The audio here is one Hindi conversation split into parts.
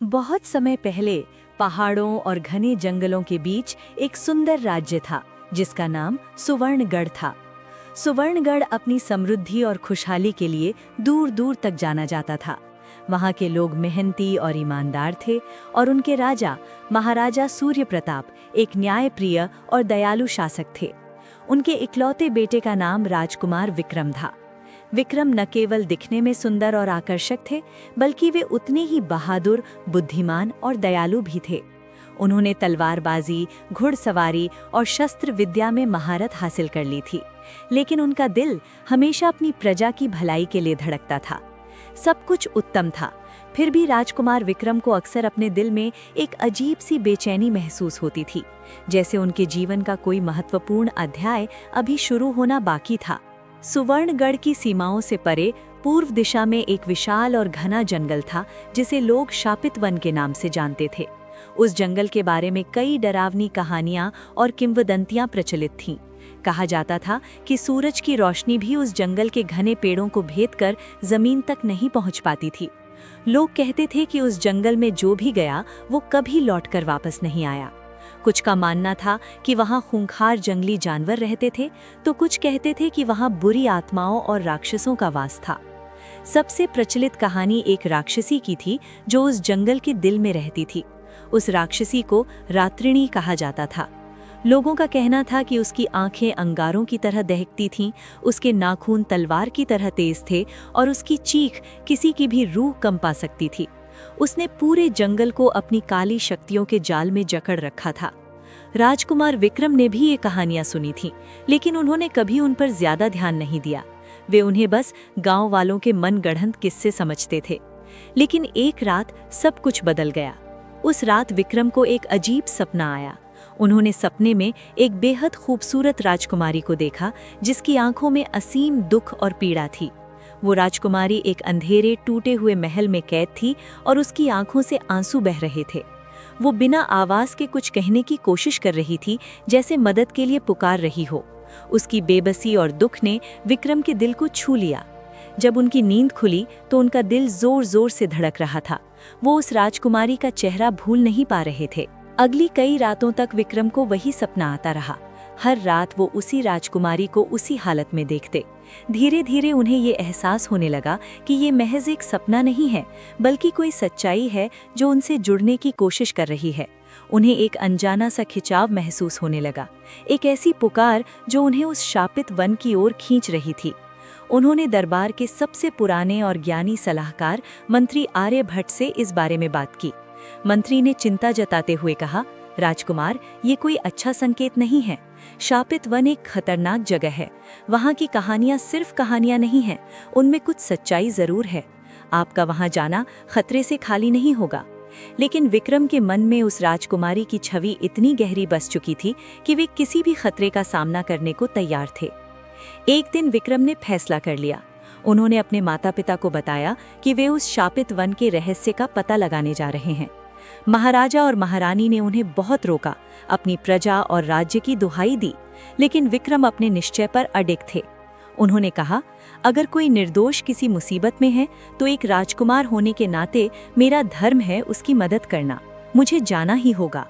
बहुत समय पहले पहाड़ों और घने जंगलों के बीच एक सुंदर राज्य था जिसका नाम सुवर्णगढ़ था। सुवर्णगढ़ अपनी समृद्धि और खुशहाली के लिए दूर दूर तक जाना जाता था। वहाँ के लोग मेहनती और ईमानदार थे और उनके राजा महाराजा सूर्य प्रताप एक न्यायप्रिय और दयालु शासक थे। उनके इकलौते बेटे का नाम राजकुमार विक्रम था। विक्रम न केवल दिखने में सुंदर और आकर्षक थे, बल्कि वे उतने ही बहादुर, बुद्धिमान और दयालु भी थे। उन्होंने तलवारबाजी, घुड़सवारी और शस्त्र विद्या में महारत हासिल कर ली थी, लेकिन उनका दिल हमेशा अपनी प्रजा की भलाई के लिए धड़कता था। सब कुछ उत्तम था, फिर भी राजकुमार विक्रम को अक्सर अपने दिल में एक अजीब सी बेचैनी महसूस होती थी, जैसे उनके जीवन का कोई महत्वपूर्ण अध्याय अभी शुरू होना बाकी था। सुवर्णगढ़ की सीमाओं से परे पूर्व दिशा में एक विशाल और घना जंगल था जिसे लोग शापित वन के नाम से जानते थे। उस जंगल के बारे में कई डरावनी कहानियां और किंवदंतियां प्रचलित थीं। कहा जाता था कि सूरज की रोशनी भी उस जंगल के घने पेड़ों को भेदकर जमीन तक नहीं पहुंच पाती थी। लोग कहते थे कि उस जंगल में जो भी गया वो कभी लौटकर वापस नहीं आया। कुछ का मानना था कि वहां खूंखार जंगली जानवर रहते थे, तो कुछ कहते थे कि वहां बुरी आत्माओं और राक्षसों का वास था। सबसे प्रचलित कहानी एक राक्षसी की थी जो उस जंगल के दिल में रहती थी। उस राक्षसी को रात्रिणी कहा जाता था। लोगों का कहना था कि उसकी आंखें अंगारों की तरह दहकती थीं, उसके नाखून तलवार की तरह तेज थे और उसकी चीख किसी की भी रूह कंपा सकती थी। उसने पूरे जंगल को अपनी काली शक्तियों के जाल में जकड़ रखा था। राजकुमार विक्रम ने भी ये कहानियां सुनी थीं, लेकिन उन्होंने कभी उन पर ज्यादा ध्यान नहीं दिया। वे उन्हें बस गांव वालों के मनगढ़ंत किस्से समझते थे। लेकिन एक रात सब कुछ बदल गया। उस रात विक्रम को एक अजीब सपना आया। उन्होंने सपने में एक बेहद खूबसूरत राजकुमारी को देखा जिसकी आंखों में असीम दुख और पीड़ा थी। वो राजकुमारी एक अंधेरे टूटे हुए महल में कैद थी और उसकी आंखों से आंसू बह रहे थे। वो बिना आवाज के कुछ कहने की कोशिश कर रही थी, जैसे मदद के लिए पुकार रही हो। उसकी बेबसी और दुख ने विक्रम के दिल को छू लिया। जब उनकी नींद खुली तो उनका दिल जोर जोर से धड़क रहा था। वो उस राजकुमारी का चेहरा भूल नहीं पा रहे थे। अगली कई रातों तक विक्रम को वही सपना आता रहा। हर रात वो उसी राजकुमारी को उसी हालत में देखते। धीरे धीरे उन्हें ये एहसास होने लगा कि ये महज एक सपना नहीं है, बल्कि कोई सच्चाई है जो उनसे जुड़ने की कोशिश कर रही है। उन्हें एक अनजाना सा खिंचाव महसूस होने लगा, एक ऐसी पुकार जो उन्हें उस शापित वन की ओर खींच रही थी। उन्होंने दरबार के सबसे पुराने और ज्ञानी सलाहकार मंत्री आर्यभट्ट से इस बारे में बात की। मंत्री ने चिंता जताते हुए कहा, राजकुमार, ये कोई अच्छा संकेत नहीं है। शापित वन एक खतरनाक जगह है। वहाँ की कहानियाँ सिर्फ कहानियाँ नहीं हैं, उनमें कुछ सच्चाई जरूर है। आपका वहाँ जाना खतरे से खाली नहीं होगा। लेकिन विक्रम के मन में उस राजकुमारी की छवि इतनी गहरी बस चुकी थी कि वे किसी भी खतरे का सामना करने को तैयार थे। एक दिन विक्रम ने फैसला कर लिया। उन्होंने अपने माता पिता को बताया कि वे उस शापित वन के रहस्य का पता लगाने जा रहे हैं। महाराजा और महारानी ने उन्हें बहुत रोका, अपनी प्रजा और राज्य की दुहाई दी, लेकिन विक्रम अपने निश्चय पर अडिग थे। उन्होंने कहा, अगर कोई निर्दोष किसी मुसीबत में है तो एक राजकुमार होने के नाते मेरा धर्म है उसकी मदद करना। मुझे जाना ही होगा।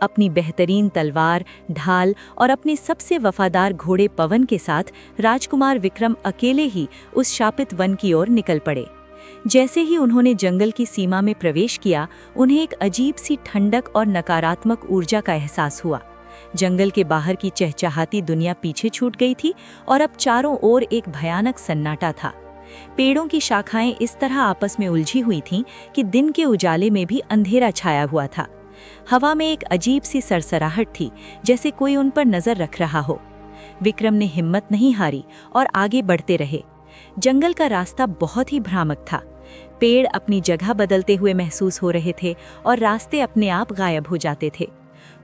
अपनी बेहतरीन तलवार, ढाल और अपने सबसे वफादार घोड़े पवन के साथ राजकुमार विक्रम अकेले ही उस शापित वन की ओर निकल पड़े। जैसे ही उन्होंने जंगल की सीमा में प्रवेश किया, उन्हें एक अजीब सी ठंडक और नकारात्मक ऊर्जा का एहसास हुआ। जंगल के बाहर की चहचहाती दुनिया पीछे छूट गई थी और अब चारों ओर एक भयानक सन्नाटा था। पेड़ों की शाखाएं इस तरह आपस में उलझी हुई थीं कि दिन के उजाले में भी अंधेरा छाया हुआ था। हवा में एक अजीब सी सरसराहट थी, जैसे कोई उन पर नजर रख रहा हो। विक्रम ने हिम्मत नहीं हारी और आगे बढ़ते रहे। जंगल का रास्ता बहुत ही भ्रामक था। पेड़ अपनी जगह बदलते हुए महसूस हो रहे थे और रास्ते अपने आप गायब हो जाते थे।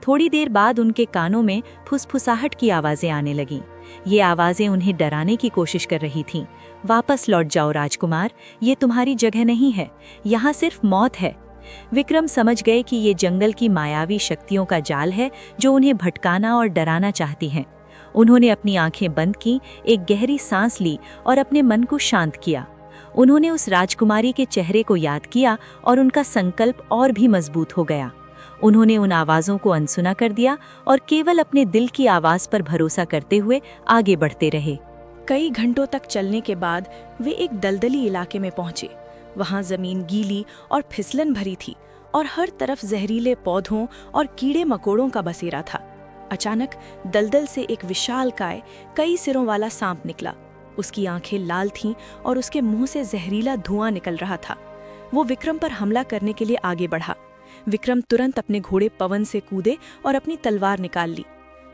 थोड़ी देर बाद उनके कानों में फुसफुसाहट की आवाजें आने लगीं। ये आवाजें उन्हें डराने की कोशिश कर रही थीं। वापस लौट जाओ राजकुमार, ये तुम्हारी जगह नहीं है, यहाँ सिर्फ मौत है। विक्रम समझ गए कि ये जंगल की मायावी शक्तियों का जाल है जो उन्हें भटकाना और डराना चाहती हैं। उन्होंने अपनी आंखें बंद की, एक गहरी सांस ली और अपने मन को शांत किया। उन्होंने उस राजकुमारी के चेहरे को याद किया और उनका संकल्प और भी मजबूत हो गया। उन्होंने उन आवाज़ों को अनसुना कर दिया और केवल अपने दिल की आवाज़ पर भरोसा करते हुए आगे बढ़ते रहे। कई घंटों तक चलने के बाद वे एक दलदली इलाके में पहुंचे। वहां जमीन गीली और फिसलन भरी थी और हर तरफ जहरीले पौधों और कीड़े मकोड़ों का बसेरा था। अचानक दलदल से एक विशालकाय कई सिरों वाला सांप निकला। उसकी आंखें लाल थीं और उसके मुंह से जहरीला धुआं निकल रहा था। वो विक्रम पर हमला करने के लिए आगे बढ़ा। विक्रम तुरंत अपने घोड़े पवन से कूदे और अपनी तलवार निकाल ली।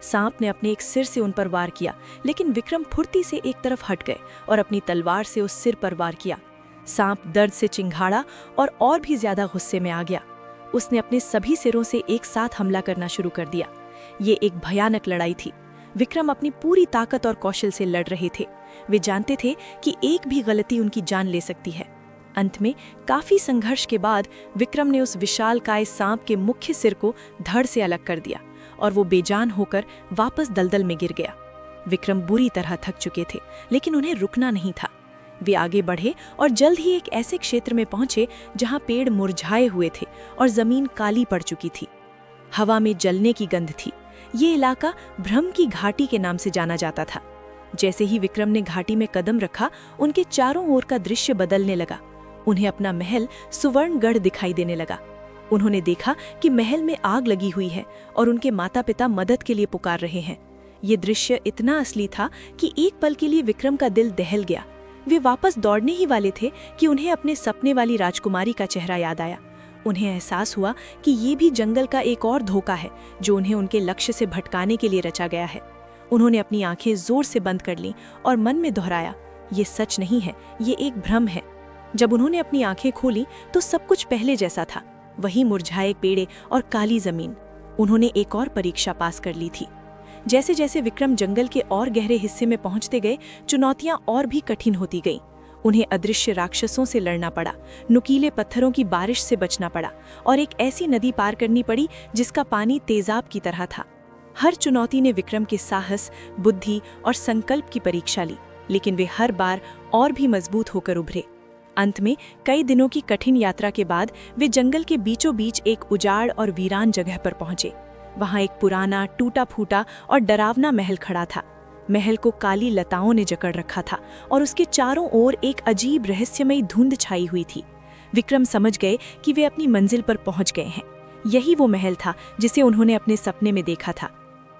सांप ने अपने एक सिर से उन पर वार किया, लेकिन विक्रम फुर्ती से एक तरफ हट गए और अपनी तलवार से उस सिर पर वार किया। सांप दर्द से चिंघाड़ा और भी ज्यादा गुस्से में आ गया। उसने अपने सभी सिरों से एक साथ हमला करना शुरू कर दिया। ये एक भयानक लड़ाई थी। विक्रम अपनी पूरी ताकत और कौशल से लड़ रहे थे। वे जानते थे कि एक भी गलती उनकी जान ले सकती है। अंत में काफी संघर्ष के बाद विक्रम ने उस विशालकाय सांप के मुख्य सिर को धड़ से अलग कर दिया और वो बेजान होकर वापस दलदल में गिर गया। विक्रम बुरी तरह थक चुके थे, लेकिन उन्हें रुकना नहीं था। वे आगे बढ़े और जल्द ही एक ऐसे क्षेत्र में पहुंचे जहां पेड़ मुरझाए हुए थे और जमीन काली पड़ चुकी थी। हवा में जलने की गंध थी। ये इलाका भ्रम की घाटी के नाम से जाना जाता था। जैसे ही विक्रम ने घाटी में कदम रखा, उनके चारों ओर का दृश्य बदलने लगा। उन्हें अपना महल सुवर्णगढ़ दिखाई देने लगा। उन्होंने देखा कि महल में आग लगी हुई है और उनके माता पिता मदद के लिए पुकार रहे हैं। ये दृश्य इतना असली था कि एक पल के लिए विक्रम का दिल दहल गया। वे वापस दौड़ने ही वाले थे कि उन्हें अपने सपने वाली राजकुमारी का चेहरा याद आया। उन्हें एहसास हुआ कि ये भी जंगल का एक और धोखा है जो उन्हें उनके लक्ष्य से भटकाने के लिए रचा गया है। उन्होंने अपनी आंखें जोर से बंद कर लीं और मन में दोहराया, ये सच नहीं है, ये एक भ्रम है। जब उन्होंने अपनी आंखें खोली तो सब कुछ पहले जैसा था, वही मुरझाए पेड़े और काली जमीन। उन्होंने एक और परीक्षा पास कर ली थी। जैसे जैसे विक्रम जंगल के और गहरे हिस्से में पहुंचते गए, चुनौतियां और भी कठिन होती गईं। उन्हें अदृश्य राक्षसों से लड़ना पड़ा, नुकीले पत्थरों की बारिश से बचना पड़ा और एक ऐसी नदी पार करनी पड़ी जिसका पानी तेजाब की तरह था। हर चुनौती ने विक्रम के साहस, बुद्धि और संकल्प की परीक्षा ली, लेकिन वे हर बार और भी मजबूत होकर उभरे। अंत में कई दिनों की कठिन यात्रा के बाद वे जंगल के बीचों बीच एक उजाड़ और वीरान जगह पर पहुंचे। वहां एक पुराना, टूटा फूटा और डरावना महल खड़ा था। महल को काली लताओं ने जकड़ रखा था और उसके चारों ओर एक अजीब रहस्यमयी धुंध छाई हुई थी। विक्रम समझ गए कि वे अपनी मंजिल पर पहुंच गए हैं। यही वो महल था जिसे उन्होंने अपने सपने में देखा था।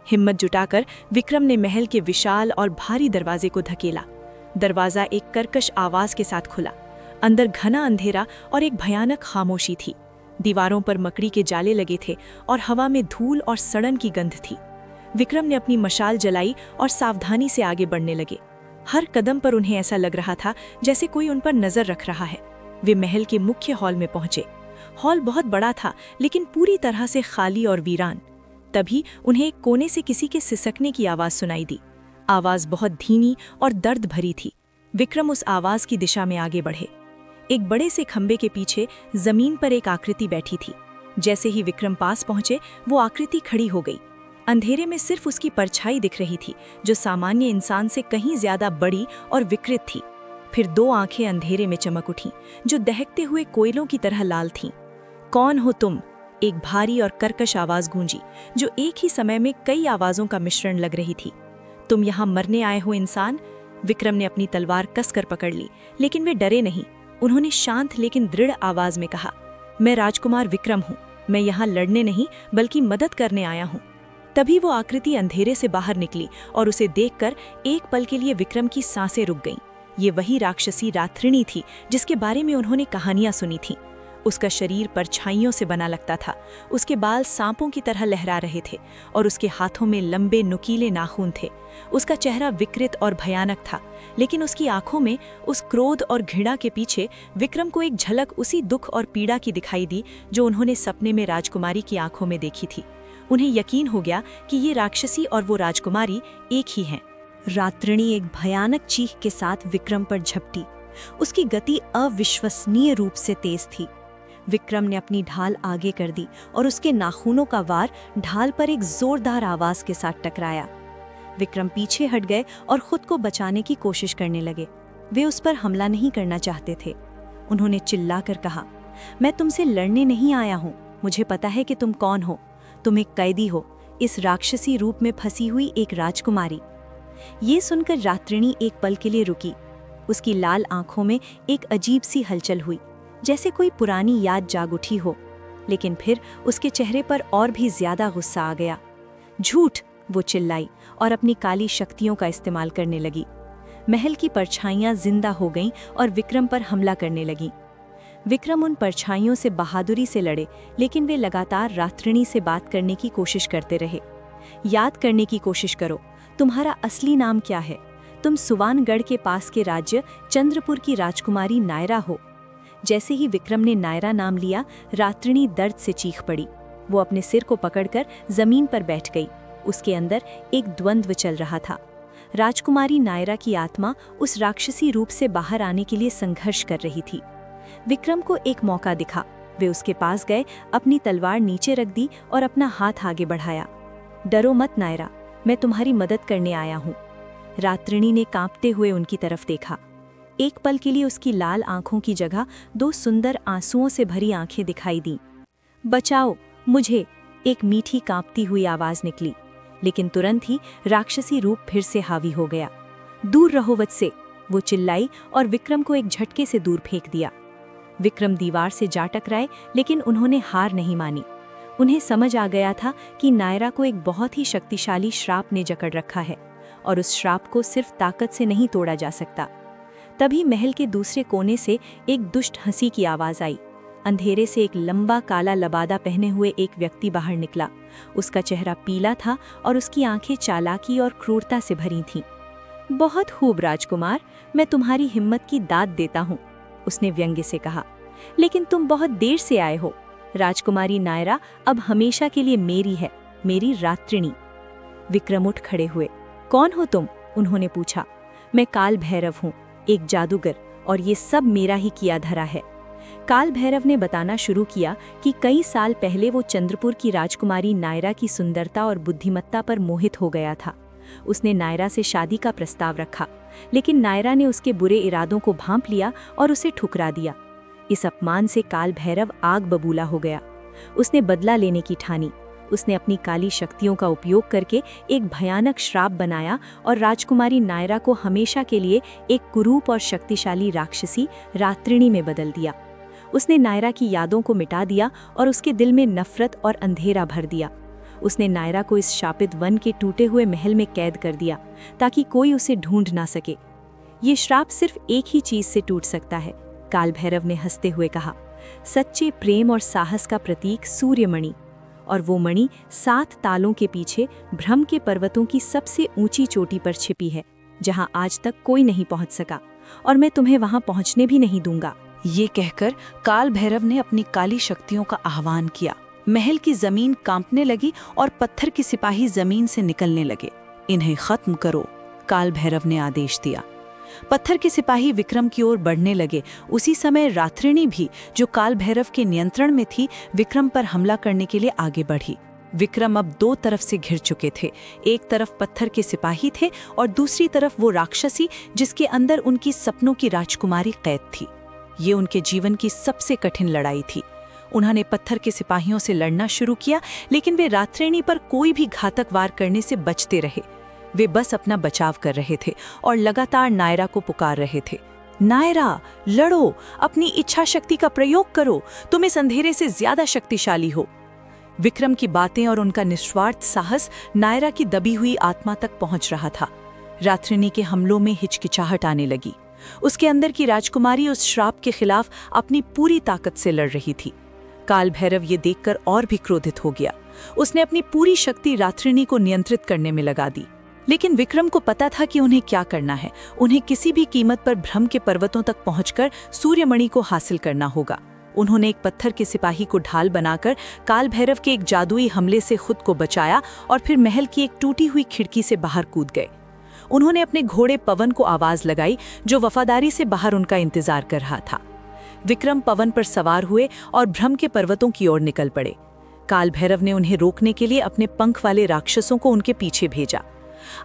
हिम्मत जुटाकर विक्रम ने महल के विशाल और भारी दरवाजे को धकेला। दरवाजा एक कर्कश आवाज के साथ खुला। अंदर घना अंधेरा और एक भयानक खामोशी थी। दीवारों पर मकड़ी के जाले लगे थे और हवा में धूल और सड़न की गंध थी। विक्रम ने अपनी मशाल जलाई और सावधानी से आगे बढ़ने लगे। हर कदम पर उन्हें ऐसा लग रहा था जैसे कोई उन पर नजर रख रहा है। वे महल के मुख्य हॉल में पहुंचे। हॉल बहुत बड़ा था, लेकिन पूरी तरह से खाली और वीरान। तभी उन्हें एक कोने से किसी के सिसकने की आवाज सुनाई दी। आवाज बहुत धीमी और दर्द भरी थी। विक्रम उस आवाज की दिशा में आगे बढ़े। एक बड़े से खंबे के पीछे जमीन पर एक आकृति बैठी थी। जैसे ही विक्रम पास पहुंचे, वो आकृति खड़ी हो गई। अंधेरे में सिर्फ उसकी परछाई दिख रही थी, जो सामान्य इंसान से कहीं ज्यादा बड़ी और विकृत थी। फिर दो आंखें अंधेरे में चमक उठीं, जो दहकते हुए कोयलों की तरह लाल थीं। कौन हो तुम? एक भारी और कर्कश आवाज गूंजी, जो एक ही समय में कई आवाजों का मिश्रण लग रही थी। तुम यहाँ मरने आए हो इंसान? विक्रम ने अपनी तलवार कसकर पकड़ ली, लेकिन वे डरे नहीं। उन्होंने शांत लेकिन दृढ़ आवाज में कहा, मैं राजकुमार विक्रम हूँ। मैं यहाँ लड़ने नहीं बल्कि मदद करने आया हूँ। तभी वो आकृति अंधेरे से बाहर निकली और उसे देखकर एक पल के लिए विक्रम की सांसें रुक गईं। ये वही राक्षसी रात्रिणी थी जिसके बारे में उन्होंने कहानियां सुनी थीं। उसका शरीर परछाइयों से बना लगता था, उसके बाल सांपों की तरह लहरा रहे थे और उसके हाथों में लंबे नुकीले नाखून थे। उसका चेहरा विकृत और भयानक था, लेकिन उसकी आंखों में उस क्रोध और घृणा के पीछे विक्रम को एक झलक उसी दुख और पीड़ा की दिखाई दी जो उन्होंने सपने में राजकुमारी की आंखों में देखी थी। उन्हें यकीन हो गया कि ये राक्षसी और वो राजकुमारी एक ही हैं। रात्रिणी एक भयानक चीख के साथ विक्रम पर झपटी। उसकी गति अविश्वसनीय रूप से तेज थी। विक्रम ने अपनी ढाल आगे कर दी और उसके नाखूनों का वार ढाल पर एक जोरदार आवाज के साथ टकराया। विक्रम पीछे हट गए और खुद को बचाने की कोशिश करने लगे। वे उस पर हमला नहीं करना चाहते थे। उन्होंने चिल्लाकर कहा, मैं तुमसे लड़ने नहीं आया हूँ, मुझे पता है कि तुम कौन हो। तुम एक कैदी हो, इस राक्षसी रूप में फंसी हुई एक राजकुमारी। ये सुनकर रात्रिणी एक पल के लिए रुकी। उसकी लाल आंखों में एक अजीब सी हलचल हुई, जैसे कोई पुरानी याद जाग उठी हो। लेकिन फिर उसके चेहरे पर और भी ज्यादा गुस्सा आ गया। झूठ, वो चिल्लाई और अपनी काली शक्तियों का इस्तेमाल करने लगी। महल की परछाइयां जिंदा हो गईं और विक्रम पर हमला करने लगीं। विक्रम उन परछाइयों से बहादुरी से लड़े, लेकिन वे लगातार रात्रिणी से बात करने की कोशिश करते रहे। याद करने की कोशिश करो, तुम्हारा असली नाम क्या है? तुम सुवानगढ़ के पास के राज्य चंद्रपुर की राजकुमारी नायरा हो। जैसे ही विक्रम ने नायरा नाम लिया, रात्रिणी दर्द से चीख पड़ी। वो अपने सिर को पकड़कर जमीन पर बैठ गई। उसके अंदर एक द्वंद्व चल रहा था। राजकुमारी नायरा की आत्मा उस राक्षसी रूप से बाहर आने के लिए संघर्ष कर रही थी। विक्रम को एक मौका दिखा। वे उसके पास गए, अपनी तलवार नीचे रख दी और अपना हाथ आगे बढ़ाया। डरो मत नायरा, मैं तुम्हारी मदद करने आया हूँ। रात्रिणी ने कांपते हुए उनकी तरफ देखा। एक पल के लिए उसकी लाल आंखों की जगह दो सुंदर आंसुओं से भरी आंखें दिखाई दीं। बचाओ मुझे, एक मीठी कांपती हुई आवाज निकली। लेकिन तुरंत ही राक्षसी रूप फिर से हावी हो गया। दूर रहो मुझसे, वो चिल्लाई और विक्रम को एक झटके से दूर फेंक दिया। विक्रम दीवार से जा टकराए, लेकिन उन्होंने हार नहीं मानी। उन्हें समझ आ गया था कि नायरा को एक बहुत ही शक्तिशाली श्राप ने जकड़ रखा है और उस श्राप को सिर्फ ताकत से नहीं तोड़ा जा सकता। तभी महल के दूसरे कोने से एक दुष्ट हंसी की आवाज आई। अंधेरे से एक लंबा काला लबादा पहने हुए एक व्यक्ति बाहर निकला। उसका चेहरा पीला था और उसकी आंखें चालाकी और क्रूरता से भरी थीं। बहुत खूब राजकुमार, मैं तुम्हारी हिम्मत की दाद देता हूँ, उसने व्यंग्य से कहा। लेकिन तुम बहुत देर से आए हो। राजकुमारी नायरा अब हमेशा के लिए मेरी है, मेरी रात्रिणी। विक्रम उठ खड़े हुए। कौन हो तुम? उन्होंने पूछा। मैं काल भैरव हूँ, एक जादूगर, और ये सब मेरा ही किया धरा है। काल भैरव ने बताना शुरू किया कि कई साल पहले वो चंद्रपुर की राजकुमारी नायरा की सुंदरता और बुद्धिमत्ता पर मोहित हो गया था। उसने नायरा से शादी का प्रस्ताव रखा, लेकिन नायरा ने उसके बुरे इरादों को भांप लिया और उसे ठुकरा दिया। इस अपमान से काल भैरव आग बबूला हो गया। उसने बदला लेने की ठानी। उसने अपनी काली शक्तियों का उपयोग करके एक भयानक श्राप बनाया और राजकुमारी नायरा को हमेशा के लिए एक कुरूप और शक्तिशाली राक्षसी रात्रिणी में बदल दिया। उसने नायरा की यादों को मिटा दिया और उसके दिल में नफरत और अंधेरा भर दिया। उसने नायरा को इस शापित वन के टूटे हुए महल में कैद कर दिया ताकि कोई उसे ढूंढ ना सके। ये श्राप सिर्फ एक ही चीज से टूट सकता है, काल भैरव ने हंसते हुए कहा। सच्चे प्रेम और साहस का प्रतीक सूर्यमणि, और वो मणि 7 तालों के पीछे भ्रम के पर्वतों की सबसे ऊंची चोटी पर छिपी है, जहां आज तक कोई नहीं पहुंच सका, और मैं तुम्हें वहां पहुंचने भी नहीं दूंगा। ये कहकर काल भैरव ने अपनी काली शक्तियों का आह्वान किया। महल की जमीन कांपने लगी और पत्थर के सिपाही जमीन से निकलने लगे। इन्हें खत्म करो, काल भैरव ने आदेश दिया। पत्थर के सिपाही विक्रम की ओर बढ़ने लगे। उसी समय रात्रिणी भी, जो काल भैरव के नियंत्रण में थी, विक्रम पर हमला करने के लिए आगे बढ़ी। विक्रम अब 2 तरफ से घिर चुके थे। एक तरफ पत्थर के सिपाही थे और दूसरी तरफ वो राक्षसी जिसके अंदर उनकी सपनों की राजकुमारी कैद थी। ये उनके जीवन की सबसे कठिन लड़ाई थी। उन्होंने पत्थर के सिपाहियों से लड़ना शुरू किया, लेकिन वे रात्रिणी पर कोई भी घातक वार करने से बचते रहे। वे बस अपना बचाव कर रहे थे और लगातार नायरा को पुकार रहे थे। नायरा, लड़ो, अपनी इच्छा शक्ति का प्रयोग करो, तुम इस अंधेरे से ज्यादा शक्तिशाली हो। विक्रम की बातें और उनका निस्वार्थ साहस नायरा की दबी हुई आत्मा तक पहुंच रहा था। रात्रिणी के हमलों में हिचकिचाहट आने लगी। उसके अंदर की राजकुमारी उस श्राप के खिलाफ अपनी पूरी ताकत से लड़ रही थी। काल भैरव ये देखकर और भी क्रोधित हो गया। उसने अपनी पूरी शक्ति रात्रिणी को नियंत्रित करने में लगा दी। लेकिन विक्रम को पता था कि उन्हें क्या करना है। उन्हें किसी भी कीमत पर भ्रम के पर्वतों तक पहुंचकर सूर्यमणि को हासिल करना होगा। उन्होंने एक पत्थर के सिपाही को ढाल बनाकर काल भैरव के एक जादुई हमले से खुद को बचाया और फिर महल की एक टूटी हुई खिड़की से बाहर कूद गए। उन्होंने अपने घोड़े पवन को आवाज लगाई, जो वफादारी से बाहर उनका इंतजार कर रहा था। विक्रम पवन पर सवार हुए और भ्रम के पर्वतों की ओर निकल पड़े। काल भैरव ने उन्हें रोकने के लिए अपने पंख वाले राक्षसों को उनके पीछे भेजा।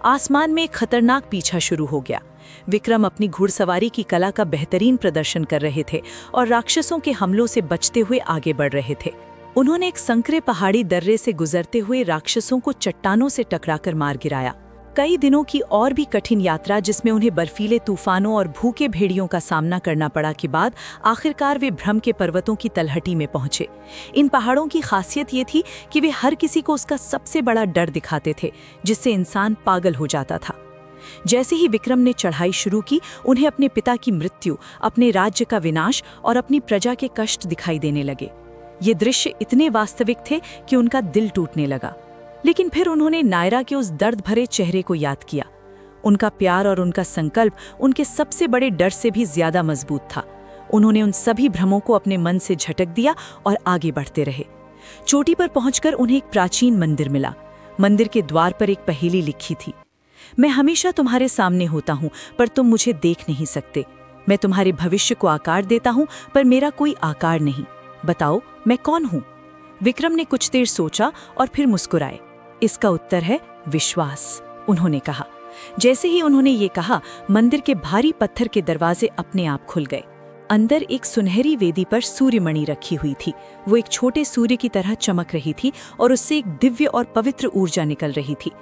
आसमान में एक खतरनाक पीछा शुरू हो गया। विक्रम अपनी घुड़सवारी की कला का बेहतरीन प्रदर्शन कर रहे थे और राक्षसों के हमलों से बचते हुए आगे बढ़ रहे थे। उन्होंने एक संकरे पहाड़ी दर्रे से गुजरते हुए राक्षसों को चट्टानों से टकराकर मार गिराया। कई दिनों की और भी कठिन यात्रा, जिसमें उन्हें बर्फीले तूफानों और भूखे भेड़ियों का सामना करना पड़ा के बाद आखिरकार वे भ्रम के पर्वतों की तलहटी में पहुंचे। इन पहाड़ों की खासियत ये थी कि वे हर किसी को उसका सबसे बड़ा डर दिखाते थे, जिससे इंसान पागल हो जाता था। जैसे ही विक्रम ने चढ़ाई शुरू की, उन्हें अपने पिता की मृत्यु, अपने राज्य का विनाश और अपनी प्रजा के कष्ट दिखाई देने लगे। ये दृश्य इतने वास्तविक थे कि उनका दिल टूटने लगा। लेकिन फिर उन्होंने नायरा के उस दर्द भरे चेहरे को याद किया। उनका प्यार और उनका संकल्प उनके सबसे बड़े डर से भी ज्यादा मजबूत था। उन्होंने उन सभी भ्रमों को अपने मन से झटक दिया और आगे बढ़ते रहे। चोटी पर पहुंचकर उन्हें एक प्राचीन मंदिर मिला। मंदिर के द्वार पर एक पहेली लिखी थी, मैं हमेशा तुम्हारे सामने होता हूँ पर तुम मुझे देख नहीं सकते। मैं तुम्हारे भविष्य को आकार देता हूँ पर मेरा कोई आकार नहीं। बताओ मैं कौन हूँ? विक्रम ने कुछ देर सोचा और फिर मुस्कुराए। इसका उत्तर है विश्वास, उन्होंने कहा। जैसे ही उन्होंने ये कहा, मंदिर के भारी पत्थर के दरवाजे अपने आप खुल गए। अंदर एक सुनहरी वेदी पर सूर्यमणि रखी हुई थी। वो एक छोटे सूर्य की तरह चमक रही थी और उससे एक दिव्य और पवित्र ऊर्जा निकल रही थी।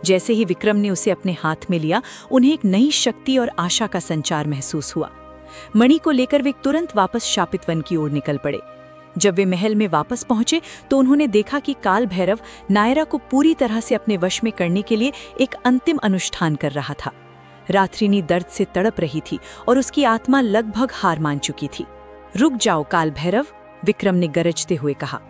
जैसे ही विक्रम ने उसे अपने हाथ में लिया, उन्हें एक नई शक्ति और आशा का संचार महसूस हुआ। मणि को लेकर वे तुरंत वापस शापित वन की ओर निकल पड़े। जब वे महल में वापस पहुंचे तो उन्होंने देखा कि काल भैरव नायरा को पूरी तरह से अपने वश में करने के लिए एक अंतिम अनुष्ठान कर रहा था। रात्रिनी दर्द से तड़प रही थी और उसकी आत्मा लगभग हार मान चुकी थी। रुक जाओ काल भैरव, विक्रम ने गरजते हुए कहा।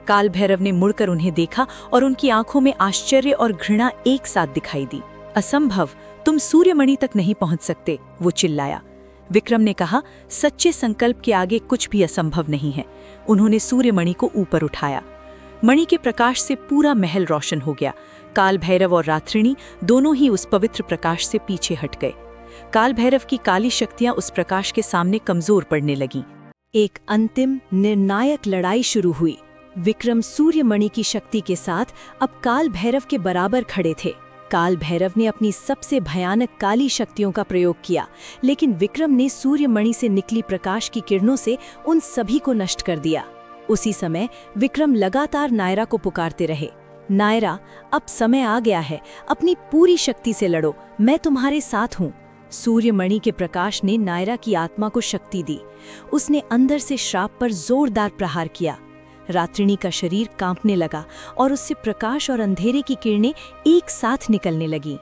काल भैरव ने मुड़कर उन्हें देखा और उनकी आंखों में आश्चर्य और घृणा एक साथ दिखाई दी। असंभव, तुम सूर्यमणि तक नहीं पहुंच सकते, वो चिल्लाया। विक्रम ने कहा, सच्चे संकल्प के आगे कुछ भी असंभव नहीं है। उन्होंने सूर्यमणि को ऊपर उठाया। मणि के प्रकाश से पूरा महल रोशन हो गया। काल भैरव और रात्रिणी दोनों ही उस पवित्र प्रकाश से पीछे हट गए। काल भैरव की काली शक्तियां उस प्रकाश के सामने कमजोर पड़ने लगीं। एक अंतिम निर्णायक लड़ाई शुरू हुई। विक्रम सूर्यमणि की शक्ति के साथ अब काल भैरव के बराबर खड़े थे। काल भैरव ने अपनी सबसे भयानक काली शक्तियों का प्रयोग किया, लेकिन विक्रम ने सूर्यमणि से निकली प्रकाश की किरणों से उन सभी को नष्ट कर दिया। उसी समय विक्रम लगातार नायरा को पुकारते रहे, नायरा, अब समय आ गया है, अपनी पूरी शक्ति से लड़ो, मैं तुम्हारे साथ हूँ। सूर्यमणि के प्रकाश ने नायरा की आत्मा को शक्ति दी। उसने अंदर से श्राप पर जोरदार प्रहार किया। रात्रिणी का शरीर कांपने लगा और उससे प्रकाश और अंधेरे की किरणें एक साथ निकलने लगीं।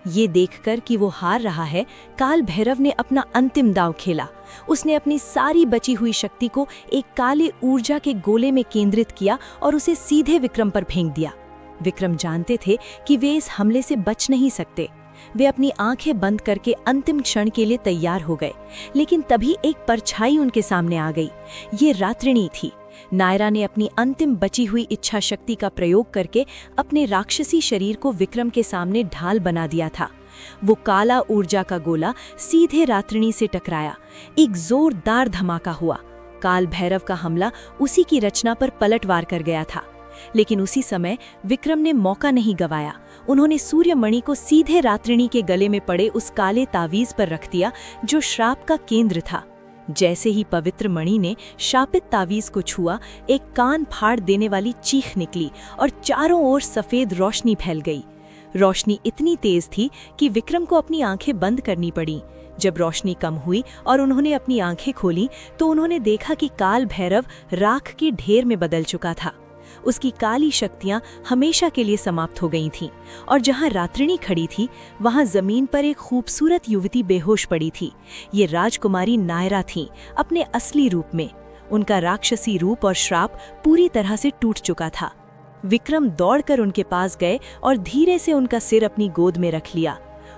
ये देखकर कि वो हार रहा है, काल भैरव ने अपना अंतिम दांव खेला। उसने अपनी सारी बची हुई शक्ति को एक काले ऊर्जा के गोले में केंद्रित किया और उसे सीधे विक्रम पर फेंक दिया। विक्रम जानते थे कि वे इस हमले से बच नहीं सकते। वे अपनी आंखें बंद करके अंतिम क्षण के लिए तैयार हो गए, लेकिन तभी एक परछाई उनके सामने आ गई। ये रात्रिणी थी। नायरा ने अपनी अंतिम बची हुई इच्छा शक्ति का प्रयोग करके अपने राक्षसी शरीर को विक्रम के सामने ढाल बना दिया था। वो काला ऊर्जा का गोला सीधे रात्रिणी से टकराया। एक जोरदार धमाका हुआ। काल भैरव का हमला उसी की रचना पर पलटवार कर गया था। लेकिन उसी समय विक्रम ने मौका नहीं गंवाया। उन्होंने सूर्यमणि को सीधे रात्रिणी के गले में पड़े उस काले तावीज पर रख दिया जो श्राप का केंद्र था। जैसे ही पवित्र मणि ने शापित तावीज को छुआ, एक कान फाड़ देने वाली चीख निकली और चारों ओर सफेद रोशनी फैल गई। रोशनी इतनी तेज थी कि विक्रम को अपनी आंखें बंद करनी पड़ी। जब रोशनी कम हुई और उन्होंने अपनी आंखें खोली तो उन्होंने देखा कि काल भैरव राख के ढेर में बदल चुका था। उसकी काली शक्तियां हमेशा के लिए समाप्त हो गई थीं और जहां रात्रिणी खड़ी थी वहां जमीन पर एक खूबसूरत युवती बेहोश पड़ी थी। ये राजकुमारी नायरा थीं, अपने असली रूप में। उनका राक्षसी रूप और श्राप पूरी तरह से टूट चुका था। विक्रम दौड़कर उनके पास गए और धीरे से उनका सिर अपनी गोद में रख लिया।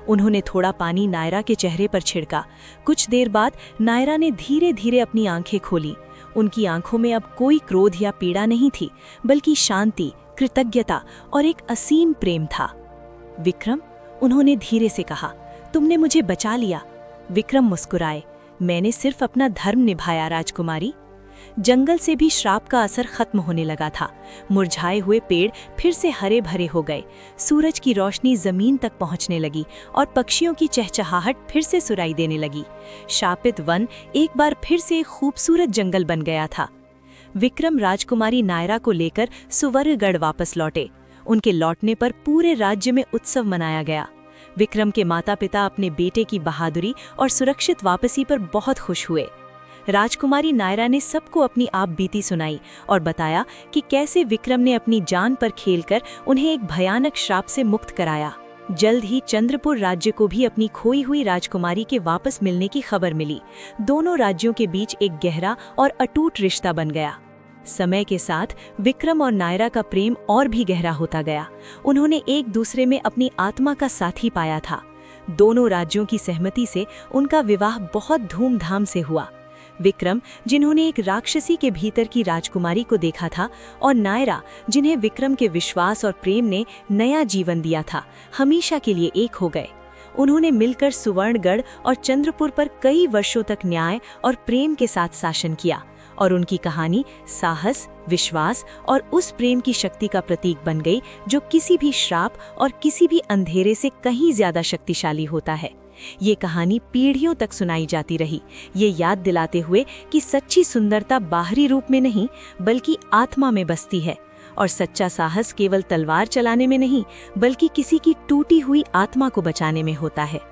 उन्होंने थोड़ा पानी नायरा के चेहरे पर छिड़का। कुछ देर बाद नायरा ने धीरे धीरे अपनी आंखें खोली। उनकी आंखों में अब कोई क्रोध या पीड़ा नहीं थी, बल्कि शांति, कृतज्ञता और एक असीम प्रेम था। विक्रम, उन्होंने धीरे से कहा, तुमने मुझे बचा लिया। विक्रम मुस्कुराए, मैंने सिर्फ अपना धर्म निभाया राजकुमारी। जंगल से भी श्राप का असर खत्म होने लगा था। मुरझाए हुए पेड़ फिर से हरे भरे हो गए, सूरज की रोशनी जमीन तक पहुंचने लगी और पक्षियों की चहचहाहट फिर से सुनाई देने लगी। शापित वन एक बार फिर से एक खूबसूरत जंगल बन गया था। विक्रम राजकुमारी नायरा को लेकर सुवर्णगढ़ वापस लौटे। उनके लौटने पर पूरे राज्य में उत्सव मनाया गया। विक्रम के माता पिता अपने बेटे की बहादुरी और सुरक्षित वापसी पर बहुत खुश हुए। राजकुमारी नायरा ने सबको अपनी आप बीती सुनाई और बताया कि कैसे विक्रम ने अपनी जान पर खेलकर उन्हें एक भयानक श्राप से मुक्त कराया। जल्द ही चंद्रपुर राज्य को भी अपनी खोई हुई राजकुमारी के वापस मिलने की खबर मिली। दोनों राज्यों के बीच एक गहरा और अटूट रिश्ता बन गया। समय के साथ विक्रम और नायरा का प्रेम और भी गहरा होता गया। उन्होंने एक दूसरे में अपनी आत्मा का साथी पाया था। दोनों राज्यों की सहमति से उनका विवाह बहुत धूमधाम से हुआ। विक्रम, जिन्होंने एक राक्षसी के भीतर की राजकुमारी को देखा था, और नायरा, जिन्हें विक्रम के विश्वास और प्रेम ने नया जीवन दिया था, हमेशा के लिए एक हो गए। उन्होंने मिलकर सुवर्णगढ़ और चंद्रपुर पर कई वर्षों तक न्याय और प्रेम के साथ शासन किया, और उनकी कहानी साहस, विश्वास और उस प्रेम की शक्ति का प्रतीक बन गई जो किसी भी श्राप और किसी भी अंधेरे से कहीं ज्यादा शक्तिशाली होता है। ये कहानी पीढ़ियों तक सुनाई जाती रही, ये याद दिलाते हुए कि सच्ची सुंदरता बाहरी रूप में नहीं बल्कि आत्मा में बसती है, और सच्चा साहस केवल तलवार चलाने में नहीं बल्कि किसी की टूटी हुई आत्मा को बचाने में होता है।